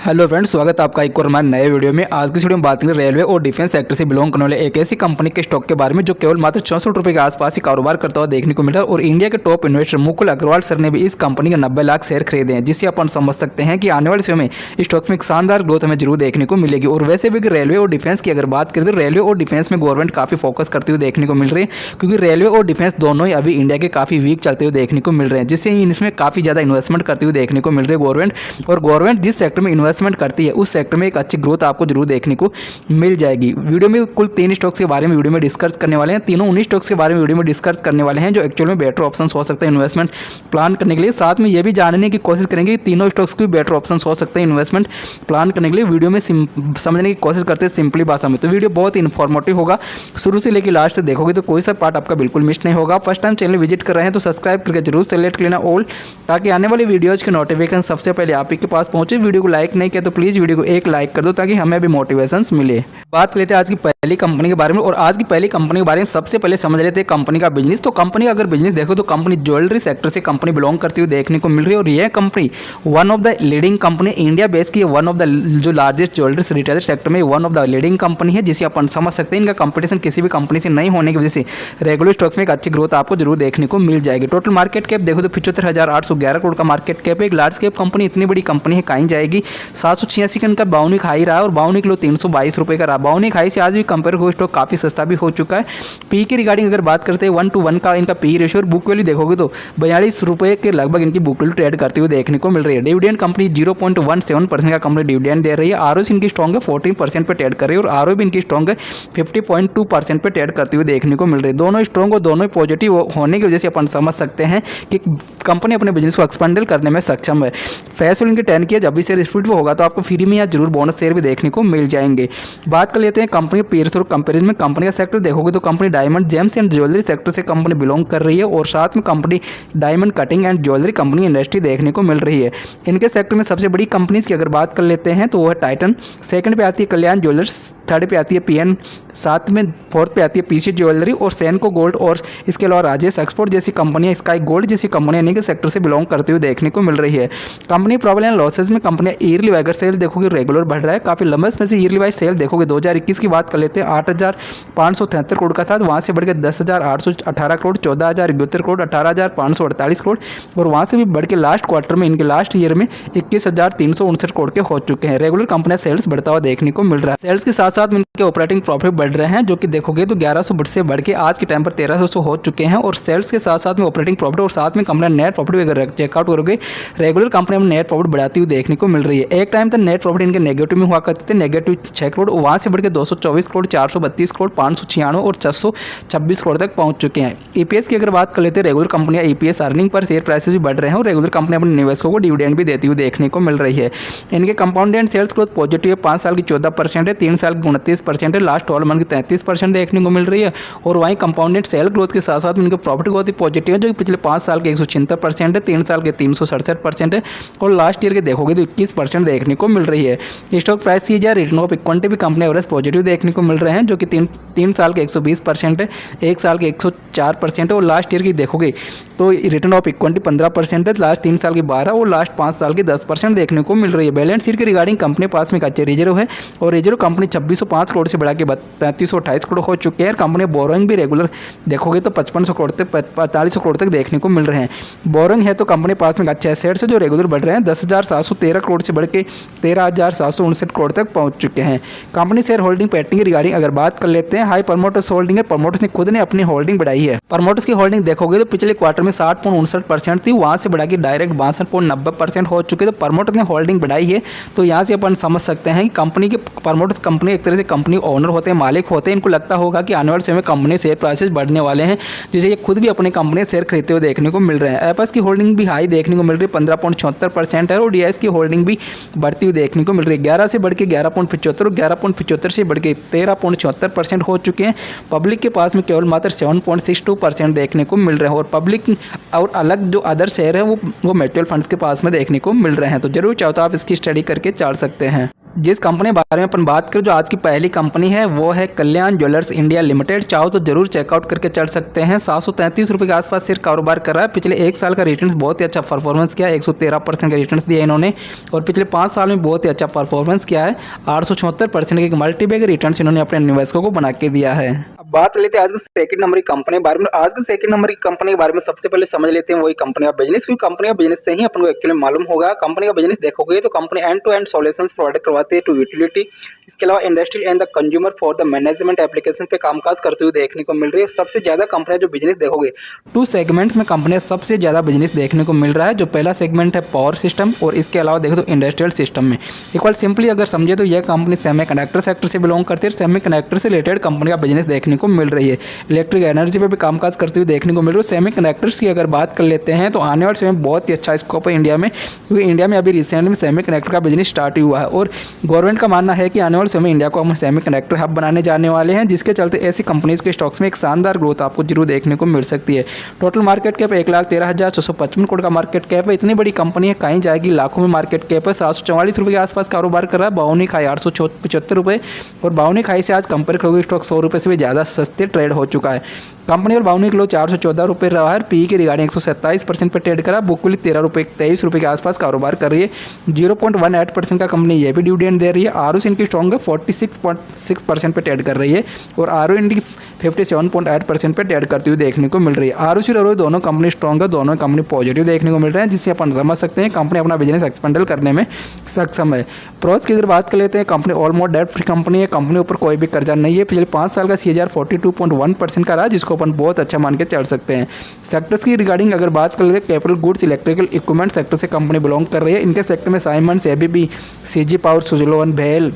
Hello friends, स्वागत है आपका एक और हमारे नए वीडियो में। आज की वीडियो में बात करेंगे रेलवे और डिफेंस सेक्टर से बिलोंग करने वाले एक ऐसी कंपनी के स्टॉक के बारे में जो केवल मात्र 64 रुपये के आसपास ही कारोबार करता हुआ देखने को मिला। और इंडिया के top investor Mukul Agrawal sir ने भी इस कंपनी के 90 लाख शेयर खरीदे हैं, जिससे अपन समझ सकते हैं कि आने वाले समय में स्टॉक्स में एक शानदार ग्रोथ हमें जरूर देखने को मिलेगी। और वैसे भी रेलवे और डिफेंस की अगर बात करें तो रेलवे और डिफेंस में गवर्नमेंट काफ़ी फोकस करते हुए देखने को मिल रही है, क्योंकि रेलवे और डिफेंस दोनों ही अभी इंडिया के काफ़ी वीक चलते हुए देखने को मिल रहे हैं, जिससे इसमें काफ़ी ज़्यादा इन्वेस्टमेंट करते हुए देखने को मिल रही है गवर्नमेंट। और गवर्नमेंट जिस सेक्टर में इन्वेस्टमेंट करती है उस सेक्टर में एक अच्छी ग्रोथ आपको जरूर देखने को मिल जाएगी। वीडियो में कुल 3 स्टॉक्स के बारे में वीडियो में डिस्कस करने वाले हैं। तीनों 19 स्टॉक्स के बारे में वीडियो में डिस्कस करने वाले हैं, जो एक्चुअल में बेटर ऑप्शन हो सकते हैं इन्वेस्टमेंट प्लान करने के लिए। साथ में ये भी जानने की कोशिश करेंगे कि तीनों स्टॉक्स की बेटर ऑप्शन हो सकते हैं इन्वेस्टमेंट प्लान करने के लिए। वीडियो में समझने की कोशिश करते हैं सिंपली भाषा में। तो वीडियो बहुत इन्फॉर्मेटिव होगा, शुरू से लेकर लास्ट से देखोगे तो कोई सा पार्ट आपका बिल्कुल मिस नहीं होगा। फर्स्ट टाइम चैनल विजिट कर रहे हैं तो सब्सक्राइब करके जरूर सेलेक्ट कर लेना ऑल, ताकि आने वाली वीडियोज़ के नोटिफिकेशन सबसे पहले आप ही के पास पहुंचे। वीडियो को लाइक नहीं किया तो प्लीज़ वीडियो को एक लाइक कर दो, ताकि हमें भी मोटिवेशन मिले। बात लेते हैं आज की पहली कंपनी के बारे में। और आज की पहली कंपनी के बारे में सबसे पहले समझ लेते हैं कंपनी का बिजनेस। तो कंपनी का अगर बिजनेस देखो तो कंपनी ज्वेलरी सेक्टर से कंपनी बिलोंग करती हुई देखने को मिल रही है। और यह company one of the leading company India base की, वन ऑफ द जो लार्जेस्ट ज्वेलरी रिटेलर सेक्टर में one of the leading company है, जिसे अपन समझ सकते हैं। इनका कंपटीशन किसी भी कंपनी से नहीं होने की वजह से रेगुलर स्टॉक्स में एक अच्छी ग्रोथ आपको जरूर देखने को मिल जाएगी। टोटल मार्केट कैप देखो तो 75,811 करोड़ का मार्केट कैप है। एक लार्ज कैप कंपनी इतनी बड़ी कंपनी है कहीं जाएगी। 786 का इनका बाउनिक हाई रहा है और बाउनिक लो 322 रुपये का रहा। बाउनिक हाई से आज भी कंपेयर हो स्टॉक काफ़ी सस्ता भी हो चुका है। पी की रिगार्डिंग अगर बात करते हैं 1:1 का इनका पी रेशियो और बुक वैल्यू देखोगे तो 42 रुपये के लगभग इनकी बुक वैल्यू ट्रेड करते हुए देखने को मिल रही है। डिविडेंड कंपनी 0.17% का कंपनी डिविडेंड दे रही है। आरओसी इनकी स्ट्रॉन्ग है 14% पे ट्रेड कर रही है। और आरओ भी इनकी स्ट्रॉन्ग है 50.2% पे ट्रेड करते हुए देखने को मिल रही है। दोनों स्ट्रॉन्ग और दोनों पॉजिटिव होने की वजह से अपन समझ सकते हैं कि कंपनी अपने बिजनेस को एक्सपेंडल करने में सक्षम है। फेस वैल्यू इनकी 10 की है। जब भी शेयर स्प्लिट होगा तो आपको फ्री में या जरूर बोनस शेयर भी देखने को मिल जाएंगे। बात कर लेते हैं कंपनी पीयर्स और कंपैरिजन में। कंपनी का सेक्टर देखोगे तो company diamond James and jewellery sector से कंपनी बिलोंग कर रही है। और साथ में company diamond cutting and jewellery company industry देखने को मिल रही है। इनके सेक्टर में सबसे बड़ी कंपनीज की अगर बात कर लेते हैं तो वो है टाइटन, सेकंड पे आती है कल्याण ज्वेलर्स, थर्ड पे आती है पीएन, साथ में फोर्थ पे आती है पीसी ज्वेलरी और सेनको गोल्ड। और इसके अलावा राजेश एक्सपोर्ट जैसी कंपनियां, स्काई गोल्ड जैसी कंपनियां इन्हीं के सेक्टर से बिलोंग करते हुए देखने को मिल रही है। कंपनी प्रॉफिट एंड लॉसेज में कंपनियां ईयरली वाइगर सेल देखोगे रेगुलर बढ़ रहा है काफ़ी लंबे समय से। ईयरली वाइज सेल देखोगे 2021 की बात कर लेते हैं 8,573 करोड़ का था, वहाँ से बढ़ के 10,818 करोड़, 14,071 करोड़, 18,548 करोड़। और वहाँ से भी बढ़ के लास्ट क्वार्टर में इनके लास्ट ईयर में 21,359 करोड़ के हो चुके हैं। रेगुलर कंपनियां सेल्स बढ़ता हुआ देखने को मिल रहा है। सेल्स के साथ साथ में इनके ऑपरेटिंग प्रॉफिट बढ़ रहे हैं, जो कि देखोगे तो 1100 से बढ़ के आज के टाइम पर 1300 हो चुके हैं। और सेल्स के साथ साथ में ऑपरेटिंग प्रॉफिट और साथ में कंपनी नेट प्रॉफिट भी अगर चेकआउट करोगे रेगुलर कंपनी में नेट प्रॉफिट बढ़ाती हुई देखने को मिल रही है। एक टाइम तक नेट प्रॉफिट इनके नेगेटिव में हुआ करते थे, नेगेटिव 6 करोड़, वहाँ से बढ़ के 224 करोड़, 432 करोड़, 596 और 626 करोड़ तक पहुँच चुके हैं। ईपीएस की अगर बात कर लेते हैं रेगुलर कंपनियां EPS earning per share prices भी बढ़ रहे हैं और रेगुलर कंपनी अपने निवेशकों को डिविडेंड भी देती हुई देखने को मिल रही है। इनके कंपाउंडेड सेल्स ग्रोथ पॉजिटिव है, 5 साल की 14% है, 3 साल की 29% है, लास्ट 12 मंथ की 33% देखने को मिल रही है। और वहीं कंपाउंडेड सेल ग्रोथ के साथ साथ इनके प्रॉफिट ग्रोथ भी पॉजिटिव है, जो कि पिछले 5 साल के 176% है, 3 साल के 367% है और लास्ट ईयर के देखोगे तो 21% देखने को मिल रही है। Stock price सीजा return of equity भी कंपनी एवरेज पॉजिटिव देखने को मिल रहे हैं, जो कि 3 साल के 120% है, 1 साल के 104% है। और लास्ट ईयर की देखोगे तो रिटर्न ऑफ इक्विटी 15% है, लास्ट 3 साल की 12 और लास्ट 5 साल की 10% देखने को मिल रही है। बैलेंस शीट के रिगार्डिंग कंपनी पास में एक अच्छे रिजर्व है और रिजर्व कंपनी 2605 करोड़ से बढ़ा के 3328 करोड़ हो चुके हैं। कंपनी बोरोइंग भी रेगुलर देखोगे तो 5500 करोड़ तक 4500 करोड़ तक देखने को मिल रहे हैं। बोरोइंग है तो कंपनी पास में अच्छे एसेट्स है जो रेगुलर बढ़ रहे हैं, 10,713 करोड़ से बढ़ के 13,759 करोड़ तक पहुंच चुके हैं। कंपनी शेयर होल्डिंग पैटर्न की रिगार्डिंग अगर बात कर लेते हैं, हाई प्रमोटर्स होल्डिंग है, प्रमोटर्स ने खुद ने अपनी होल्डिंग बढ़ाई है। प्रमोटर्स की होल्डिंग देखोगे तो पिछले क्वार्टर में 60.59% थी, वहां से बढ़ा के डायरेक्ट 62.90% हो चुके। तो प्रमोटर ने होल्डिंग बढ़ाई है, तो यहाँ से अपन समझ सकते हैं कि कंपनी के प्रमोटर्स कंपनी एक तरह से कंपनी ओनर होते हैं, मालिक होते हैं। इनको लगता होगा कि आने वाले समय में कंपनी शेयर प्राइसेस बढ़ने वाले हैं, जिसे ये खुद भी अपने कंपनी शेयर खरीदते हुए देखने को मिल रहे हैं। एपस की होल्डिंग भी हाई देखने को मिल रही है, 15.76% है और डीआईएस की होल्डिंग भी बढ़ती हुई देखने को मिल रही है। 11 से बढ़ के 11.75 और 11.75 से बढ़ के 13.74% हो चुके हैं। पब्लिक के पास में केवल मात्र 7.62% देखने को मिल रहे हैं। और पब्लिक और अलग जो अदर शेयर है वो म्यूचुअल फंड्स के पास में देखने को मिल रहे हैं। तो जरूर चाहो तो आप इसकी स्टडी करके चल सकते हैं। जिस कंपनी के बारे में अपन बात करें, जो आज की पहली कंपनी है वो है कल्याण ज्वेलर्स इंडिया लिमिटेड। चाहो तो जरूर चेकआउट करके चल सकते हैं। 733 के आसपास शेयर कारोबार कर रहा है। पिछले एक साल का रिटर्न बहुत ही अच्छा परफॉर्मेंस किया है, 113% का रिटर्न दिया इन्होंने, और पिछले 5 साल में बहुत ही अच्छा परफॉर्मेंस किया है। 876% के मल्टीबैग रिटर्न इन्होंने अपने निवेशकों को बना के दिया है। अब बात कर लेते हैं आज के सेकंड नंबर की कंपनी के बारे में। आज के सेकंड नंबर की कंपनी के बारे में सबसे पहले समझ लेते हैं वही कंपनी का बिजनेस, क्योंकि कंपनी का बिजनेस से ही अपन को एक्चुअली मालूम होगा। कंपनी का बिजनेस देखोगे तो company end to end solutions provide करवाती है टू यूटिलिटी, इसके अलावा industrial and the consumer for the management application पे कामकाज करते हुए देखने को मिल रही है। सबसे ज्यादा कंपनियां जो बिजनेस देखोगे 2 सेगमेंट्स में कंपनियां सबसे ज्यादा बिजनेस देखने को मिल रहा है। जो पहला सेगमेंट है पावर सिस्टम, और इसके अलावा देखो तो इंडस्ट्रियल सिस्टम में। एक बार सिंपली अगर समझे तो यह कंपनी सेमीकंडक्टर सेक्टर से बिलोंग करती है। सेमीकंडक्टर से रिलेटेड कंपनी का बिजनेस देखने को मिल रही है। इलेक्ट्रिक एनर्जी पे भी कामकाज करते हुए देखने को मिल रही है। सेमीकंडक्टर्स की अगर बात कर लेते हैं तो आने वाले समय में बहुत ही अच्छा स्कोप है इंडिया में, क्योंकि इंडिया में अभी रिसेंट में सेमीकंडक्टर का बिजनेस स्टार्ट हुआ है, और गवर्नमेंट का मानना है कि आने वाले समय इंडिया को हम सेमीकंडक्टर हब बनाने जाने वाले हैं, जिसके चलते ऐसी कंपनीज के स्टॉक्स में एक शानदार ग्रोथ आपको जरूर देखने को मिल सकती है। टोटल मार्केट कैप 1,13,655 करोड़ का मार्केट कैप है। इतनी बड़ी कंपनी है, कहीं जाएगी, लाखों में मार्केट कैप है। 744 रुपये के आसपास कारोबार कर रहा है। बाउनी खाई 875 रुपये, और बाउनी खाई से आज कंपेयर करोगे स्टॉक 100 रुपये से भी ज़्यादा सस्ते ट्रेड हो चुका है। कंपनी और बाउनी किलो 414 रुपये रहा है। पी की रिगार्डिंग 127% पर ट्रेड करा। बुक वैल्यू 23 रुपये के आसपास कारोबार कर रही है। 0.18% का कंपनी ये भी डिविडेंड दे रही है। ROC इनकी स्ट्रॉन्ग है, 46.6% पे ट्रेड कर रही है, और ROE इनकी 57.8% पे ट्रेड करती हुई देखने को मिल रही है। ROC और ROE दोनों कंपनी स्ट्रॉन्ग है, दोनों कंपनी पॉजिटिव देखने को मिल रहे हैं, जिससे अपन समझ सकते हैं कंपनी अपना बिजनेस एक्सपेंडल करने में सक्षम है। प्रोस की अगर बात कर लेते हैं, company almost debt free company है। कंपनी ऊपर कोई भी कर्जा नहीं है। पिछले 5 साल का CAGR 42.1% का रहा, जिसको अपन बहुत अच्छा मान के चल सकते हैं। सेक्टर्स की रिगार्डिंग अगर बात कर लेते हैं, capital goods electrical equipment sector से कंपनी बिलोंग कर रही है। इनके सेक्टर में साइमंड्स, ABB, CG पावर, सुजुलोन, भेल,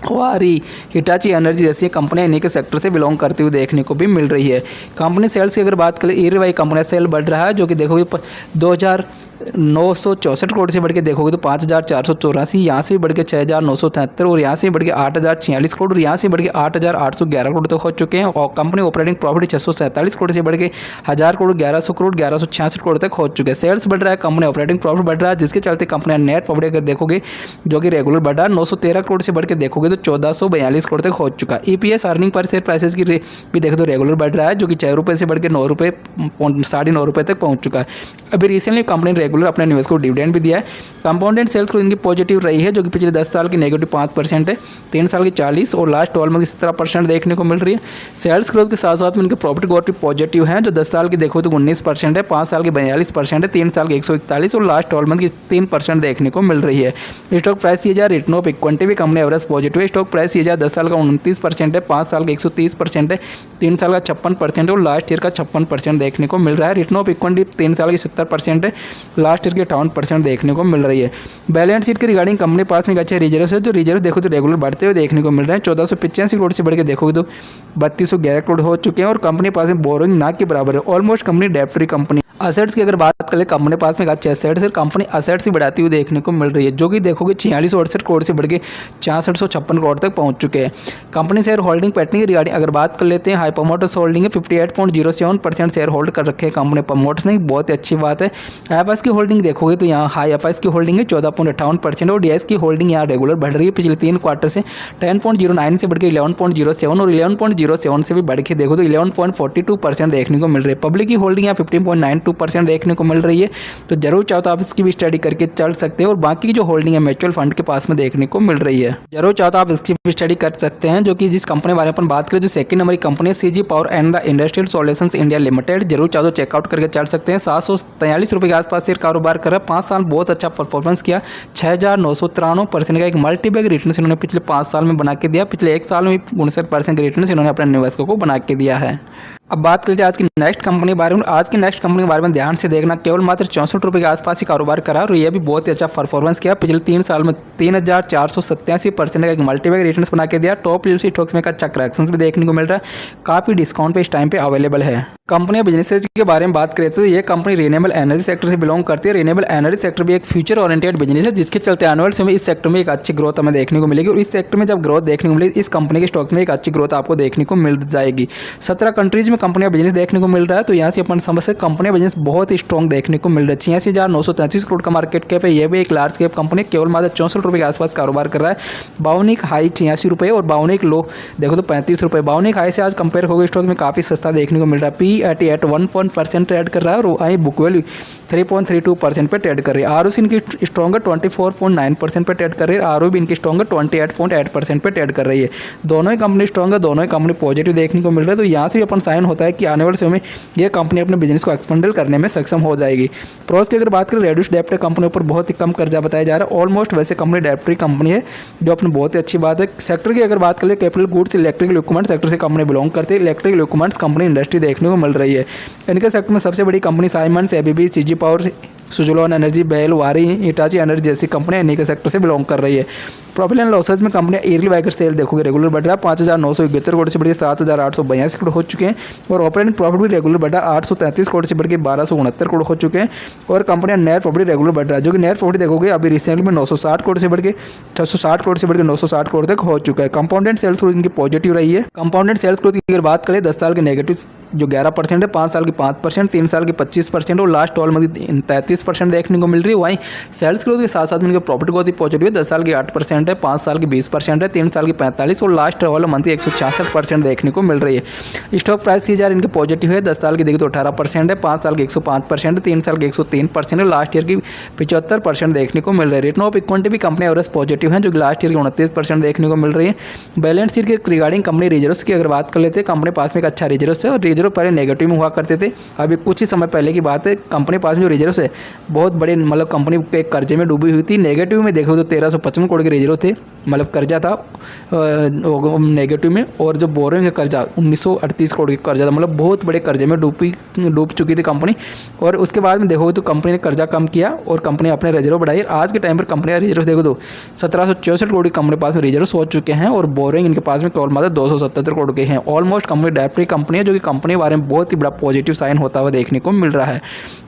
वारी, हिटाची एनर्जी जैसी कंपनियां इन्हीं के सेक्टर से बिलोंग करती हुई देखने को भी मिल रही है। कंपनी सेल्स की अगर बात करें, ईयर वाई कंपनी सेल बढ़ रहा है, जो कि देखोगे 2,964 करोड़ से बढ़ के देखोगे तो 5,484, यहाँ से बढ़ के 6,973, और यहाँ से बढ़ के 8,046 करोड़, और यहाँ से बढ़ के 8,811 करोड़ तक हो चुके हैं। और कंपनी ऑपरेटिंग प्रॉफिट 647 करोड़ से बढ़ के 1,000 करोड़, 1,100 करोड़, 1,166 करोड़ तक हो चुके हैं। सेल्स बढ़ रहा है, कंपनी ऑपरेटिंग प्रॉफिट बढ़ रहा है, जिसके चलते कंपनी नेट प्रॉफिट अगर देखोगे जो कि रेगुलर बढ़ रहा है, 913 करोड़ से बढ़ के देखोगे तो 1,442 करोड़ तक हो चुका है। EPS earning per share prices की भी देखो तो रेगुलर बढ़ रहा है, जो कि 6 रुपये से बढ़ के 9 रुपये 9.5 रुपये तक पहुँच चुका है। अभी रिसेंटली कंपनी रेगुलर अपने निवेश को डिविडेंड भी दिया है। कंपाउंडेड सेल्स को इनकी पॉजिटिव रही है, जो कि पिछले 10 साल की नेगेटिव 5% है, 3 साल की 40% और लास्ट 12 मंथ की 17% देखने को मिल रही है। सेल्स ग्रोथ के साथ साथ में इनके प्रॉफिट ग्रोथ भी पॉजिटिव है, जो 10 साल की देखो तो 19% है, 5 साल की 42% है, 3 साल की 141 और लास्ट 12 मंथ की 3% देखने को मिल रही है। Stock price CAGR return of equity भी कंपनी एवरेज पॉजिटिव है। स्टॉक प्राइस CAGR 10 साल का 29% है, 5 साल का 130% है, 3 साल का 56% है और लास्ट ईयर का 56% देखने को मिल रहा है। रिटर्न ऑफ इक्विटी 3 साल की 70% है, लास्ट ईयर की 58% देखने को मिल रही है। बैलेंस शीट के रिगार्डिंग कंपनी पास में एक अच्छे रिजर्व है, जो रिजर्व देखो तो रेगुलर बढ़ते हुए देखने को मिल रहे हैं। 1485 करोड़ से बढ़ के देखोगे तो 3211 करोड़ हो चुके हैं, और कंपनी पास में बोरोइंग ना के बराबर है। Almost company debt free company. Assets की अगर बात करें, कंपनी पास में अच्छे असेट्स है, कंपनी असेट्स ही बढ़ाती हुई देखने को मिल रही है, जो कि देखोगे 4668 करोड़ से बढ़ के 6656 करोड़ तक पहुंच चुके हैं। कंपनी शेयर होल्डिंग पैटर्न की रिगार्डिंग अगर बात कर लेते हैं, हाई प्रमोटर्स होल्डिंग है 58.07% शेयर होल्ड कर रखे हैं कंपनी प्रमोटर्स ने, बहुत ही अच्छी बात है। एफआईएस की होल्डिंग देखोगे तो यहाँ हाई एफआईएस की होल्डिंग है 14.58%, और डीआईएस की होल्डिंग यहाँ रेगुलर बढ़ रही है पिछले 3 क्वार्टर से 10.09 से बढ़ के 11.07 और 11.07 से भी बढ़ के देखो तो 11.42% देखने को मिल रही है। पब्लिक की होल्डिंग यहाँ 15.92% देखने को मिल रही है, तो जरूर चाहो तो आप इसकी भी स्टडी करके चल सकते हैं। और बाकी की जो होल्डिंग है म्यूचुअल फंड के पास में देखने को मिल रही है, जरूर चाहो तो आप इसकी भी स्टडी कर सकते हैं। जो कि जिस कंपनी के बारे में अपन बात करें, जो सेकंड नंबर की कंपनी है CG power and the industrial solutions India limited, जरूर चाहो तो चेकआउट करके चल सकते हैं। 743 रुपये के आसपास शेयर कारोबार कर रहा है, 5 साल बहुत अच्छा परफॉर्मेंस किया, 6,993% का एक मल्टीबैग रिटर्न इन्होंने पिछले 5 साल में बना के दिया। पिछले 1 साल में 59% के रिटर्न इन्होंने अपने निवेशकों को बना के दिया है। अब बात करते हैं आज की नेक्स्ट कंपनी के बारे में। आज की नेक्स्ट कंपनी के बारे में ध्यान से देखना, केवल मात्र 64 रुपये के आसपास ही कारोबार करा, और ये भी बहुत ही अच्छा परफॉर्मेंस किया। पिछले 3 साल में 3,487% का एक मल्टीबैग रिटर्न्स बना के दिया। टॉप यूसी स्टॉक्स में अच्छा करेक्शंस भी देखने को मिल रहा है, काफ़ी डिस्काउंट पे इस टाइम पे अवेलेबल है। कंपनी बिजनेसेस के बारे में बात करें तो ये कंपनी रिन्यूएबल एनर्जी सेक्टर से बिलोंग करती है। रिन्यूएबल एनर्जी सेक्टर भी एक फ्यूचर ओरिएंटेड बिजनेस है, जिसके चलते आने वाले समय इस सेक्टर में एक अच्छी ग्रोथ हमें देखने को मिलेगी। और इस सेक्टर में जब ग्रोथ देखने को मिलेगी, इस कंपनी के स्टॉक में एक अच्छी ग्रोथ आपको देखने को मिल जाएगी। 17 कंट्रीज में कंपनी का बिजनेस देखने को मिल रहा है। तो यहाँ से अपन समझ सकते कंपनी का बिजनेस बहुत ही स्ट्रॉन्ग देखने को मिल रहा है। 86,933 करोड़ का मार्केट कैप है। ये भी एक लार्ज कैप कंपनी, केवल मात्र 64 रुपये के आसपास कारोबार कर रहा है। 52 हाई 86 रुपये और 52 लो देखो तो 35 रुपये। 52 हाई से आज कंपेयर हो गए स्टॉक में काफ़ी सस्ता देखने को मिल रहा है। P/E 1% ट्रेड कर रहा है और वहीं बुक वैल्यू 3.32% पे ट्रेड कर रही है। ROC इनकी स्ट्रॉन्ग है 24.9% पे ट्रेड कर रही है। ROE भी इनकी स्ट्रॉन्ग है 28.8% पे ट्रेड कर रही है। दोनों ही कंपनी स्ट्रॉन्ग है, दोनों ही कंपनी पॉजिटिव देखने को मिल रहा है। तो यहाँ से अपन साइन होता है कि आने वाले समय में ये कंपनी अपने बिजनेस को एक्सपेंड करने में सक्षम हो जाएगी। प्रोस की अगर बात करें, रेड्यूस डेप्ट कंपनी पर बहुत ही कम कर्जा बताया जा रहा है। ऑलमोस्ट वैसे कंपनी डेप्ट फ्री कंपनी है, जो अपनी बहुत ही अच्छी बात है। सेक्टर की अगर बात करें, capital goods electrical equipment sector से कंपनी बिलोंग करती है। इलेक्ट्रिकल इक्विपमेंट्स कंपनी इंडस्ट्री देखने को मिल रही है। इनके सेक्टर में सबसे बड़ी company Siemens, ABB, CG power, Suzlon energy, BEL, Waaree, Hitachi energy जैसी कंपनियां इन्हीं के सेक्टर से बिलोंग कर रही है। प्रॉफिट एंड लॉसेज में कंपनियां ईयरली वाइकर सेल देखोगे रेगुलर बढ़ रहा है। 5,971 करोड़ से बढ़ के 7,882 करोड़ हो चुके हैं और ऑपरेटिंग प्रॉफिट भी रेगुलर बढ़ा 833 करोड़ से बढ़ के 1,269 करोड़ हो चुके हैं। और कंपनियां नेट प्रॉफिट रेगुलर बढ़ रहा है, जो कि नेट प्रॉफिट देखोगे अभी रिसेंटली में 960 करोड़ से बढ़ के 660 करोड़ से बढ़ के 960 करोड़ तक हो चुका है। कंपाउंडेड सेल्स ग्रोथ इनकी पॉजिटिव रही है। कंपाउंडेड सेल्स ग्रोथ की अगर बात करें, 10 साल के नेगेटिव जो 11% है, 5 साल की 5%, 3 साल की 25% और लास्ट 12 मंथ 33% देखने को मिल रही है। वहीं सेल्स ग्रोथ के साथ साथ इनके प्रॉफिट ग्रोथ पॉजिटिव है। 10 साल की 8% है, 5 साल की 20% है, 3 साल की 45% और लास्ट 12 मंथ की 166% देखने को मिल रही है। स्टॉक प्राइस CAGR इनके पॉजिटिव है। 10 साल की देखिए तो 18% है, 5 साल की 105% है, 3 साल की 103% है, लास्ट ईयर की 75% देखने को मिल रही है। रिटर्न ऑफ इक्विटी भी कंपनी एवरेज पॉजिटिव है, जो लास्ट ईयर की 29% देखने को मिल रही है। बैलेंस शीट के रिगार्डिंग कंपनी रिजर्व्स की अगर बात कर लेते हैं, कंपनी पास में एक अच्छा रिजर्व्स है और रिजर्व पहले नेगेटिव में हुआ करते थे। अभी कुछ ही समय पहले की बात है, कंपनी पास में जो रिजर्व्स है बहुत बड़े, मतलब कंपनी के कर्जे में डूबी हुई थी। नेगेटिव में देखो तो 1355 करोड़ के रिजर्व थे, मतलब कर्जा था नेगेटिव में। और जो बोरिंग है कर्जा 1938 करोड़ का कर्जा था, मतलब बहुत बड़े कर्जे में डूब चुकी थी कंपनी। और उसके बाद में देखोगे तो कंपनी ने कर्जा कम किया और कंपनी अपने रिजर्व बढ़ाई। आज के टाइम पर कंपनी का रिजर्व देखो तो 1764 करोड़ की कंपनी पास में रिजर्व हो चुके हैं और बोरिंग इनके पास में केवल मात्र 277 करोड़ के हैं। Almost company debt free company है, जो कि कंपनी के बारे में बहुत ही बड़ा पॉजिटिव साइन होता हुआ देखने को मिल रहा है।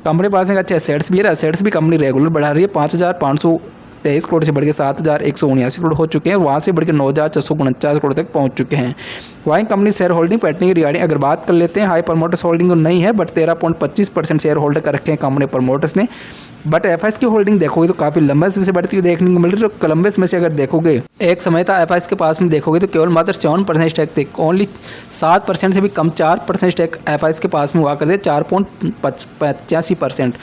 कंपनी पास में अच्छे एसेट्स भी है, एसेट्स भी कंपनी रेगुलर बढ़ा रही है। 5,523 करोड़ से बढ़ के 7,179 करोड़ हो चुके हैं और वहाँ से बढ़ के 9,649 करोड़ तक पहुँच चुके हैं। वहीं कंपनी शेयर होल्डिंग पैटर्न की रिगार्डिंग अगर बात कर लेते हैं, हाई प्रमोटर्स होल्डिंग तो नहीं है, बट 13.25% शेयर होल्डर कर रखे हैं कंपनी प्रमोटर्स ने। बट FIs की होल्डिंग देखोगे तो काफ़ी लंबे समय से बढ़ती हुई देखने को मिल रही है। तो लंबे समय से अगर देखोगे, एक समय था FIs के पास में देखोगे तो केवल मात्र 54% स्टेक थे, ओनली 7% से भी कम 4% स्टेक FIs के पास में हुआ करते, 4.85%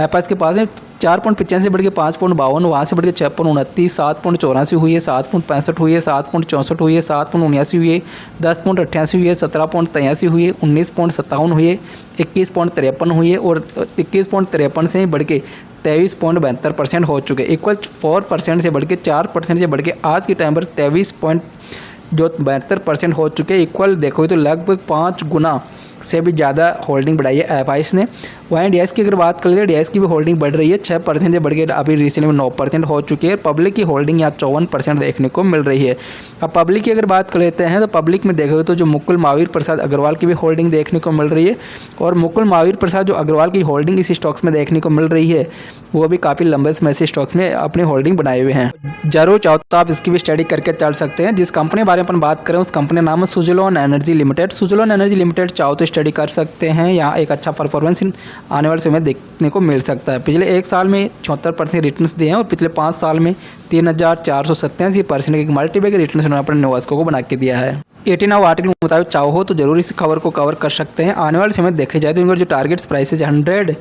FIs के पास में 4.85 से बढ़ के 5.52, वहाँ से बढ़ के 6.29, 7.84 हुई है, 7.65 हुई है, 7.64 हुई है, 7.79 हुई है, 10.88 हुई है, 17.83 हुई है, 19.57 हुई है, 21.53 हुई है और 21.53 से बढ़ के 23.72% हो चुके। इक्वल 4% से बढ़ के 4% से बढ़ के आज के टाइम पर 23.72% हो चुके। इक्वल देखोगे तो लगभग 5 गुना से भी ज़्यादा होल्डिंग बढ़ाई है FIs ने। वहीं DIS की अगर बात कर ले, DIS की भी होल्डिंग बढ़ रही है, 6% से बढ़ के अभी रिसेंट में 9% हो चुकी है। पब्लिक की होल्डिंग यहाँ 54% देखने को मिल रही है। अब पब्लिक की अगर बात कर लेते हैं तो पब्लिक में देखोगे तो जो मुकुल महावीर प्रसाद अग्रवाल की भी होल्डिंग देखने को मिल रही है और मुकुल महावीर प्रसाद जो अग्रवाल की होल्डिंग इस स्टॉक्स में देखने को मिल रही है, वो भी काफ़ी लंबे समय से स्टॉक्स में अपनी होल्डिंग बनाए हुए हैं। जरूर चाहो तो आप इसकी भी स्टडी करके चल सकते हैं। जिस कंपनी के बारे में अपन बात करें उस कंपनी का नाम है सुजुलोन एनर्जी लिमिटेड। सुजुलोन एनर्जी लिमिटेड चाहो तो स्टडी कर सकते हैं, यहाँ एक अच्छा परफॉर्मेंस आने वाले समय देखने को मिल सकता है। पिछले 1 साल में 74% रिटर्न्स दिए हैं और पिछले 5 साल में 3,487% के मल्टीबैग रिटर्न्स उन्होंने अपने नोवास्को को बना के दिया है। 18 आर्टिकल के मुताबिक चाहो तो जरूर इस खबर को कवर कर सकते हैं। आने वाले समय देखे जाए तो इनका जो टारगेट्स प्राइसेज 100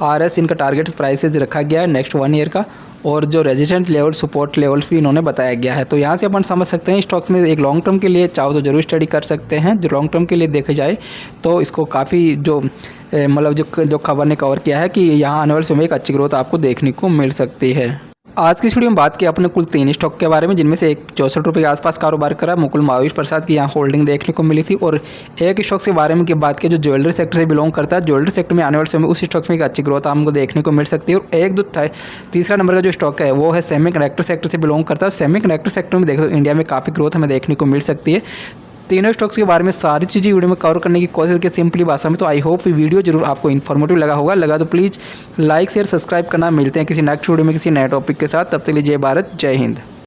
RS इनका टारगेट प्राइसेज रखा गया है नेक्स्ट 1 ईयर का, और जो रेजिस्टेंट लेवल सपोर्ट लेवल्स भी इन्होंने बताया गया है। तो यहाँ से अपन समझ सकते हैं स्टॉक्स में एक लॉन्ग टर्म के लिए चाहो तो जरूर स्टडी कर सकते हैं। जो लॉन्ग टर्म के लिए देखे जाए तो इसको काफ़ी जो मतलब जो खबर ने कवर किया है कि यहाँ आने वाले समय एक अच्छी ग्रोथ आपको देखने को मिल सकती है। आज की वीडियो में बात की अपने कुल 3 स्टॉक के बारे में, जिनमें से एक 64 रुपये के आसपास कारोबार करा, मुकुल महावीर प्रसाद की यहाँ होल्डिंग देखने को मिली थी, और एक स्टॉक के बारे में की बात की जो ज्वेलरी सेक्टर से बिलोंग करता है। ज्वेलरी सेक्टर में आने वाले समय उस स्टॉक्स में एक अच्छी ग्रोथ आपको देखने को मिल सकती है। और एक दो तीसरा नंबर का जो स्टॉक है वो है सेमीकंडक्टर सेक्टर से बिलोंग करता है। सेमीकंडक्टर सेक्टर में देखो तो इंडिया में काफ़ी ग्रोथ हमें देखने को मिल सकती है। तीनों स्टॉक्स के बारे में सारी चीज़ें वीडियो में कवर करने की कोशिश की सिंपली भाषा में। तो आई होप ये वीडियो जरूर आपको इन्फॉर्मेटिव लगा होगा। लगा तो प्लीज़ लाइक शेयर सब्सक्राइब करना। मिलते हैं किसी नेक्स्ट वीडियो में किसी नए टॉपिक के साथ। तब तक के लिए जय भारत जय हिंद।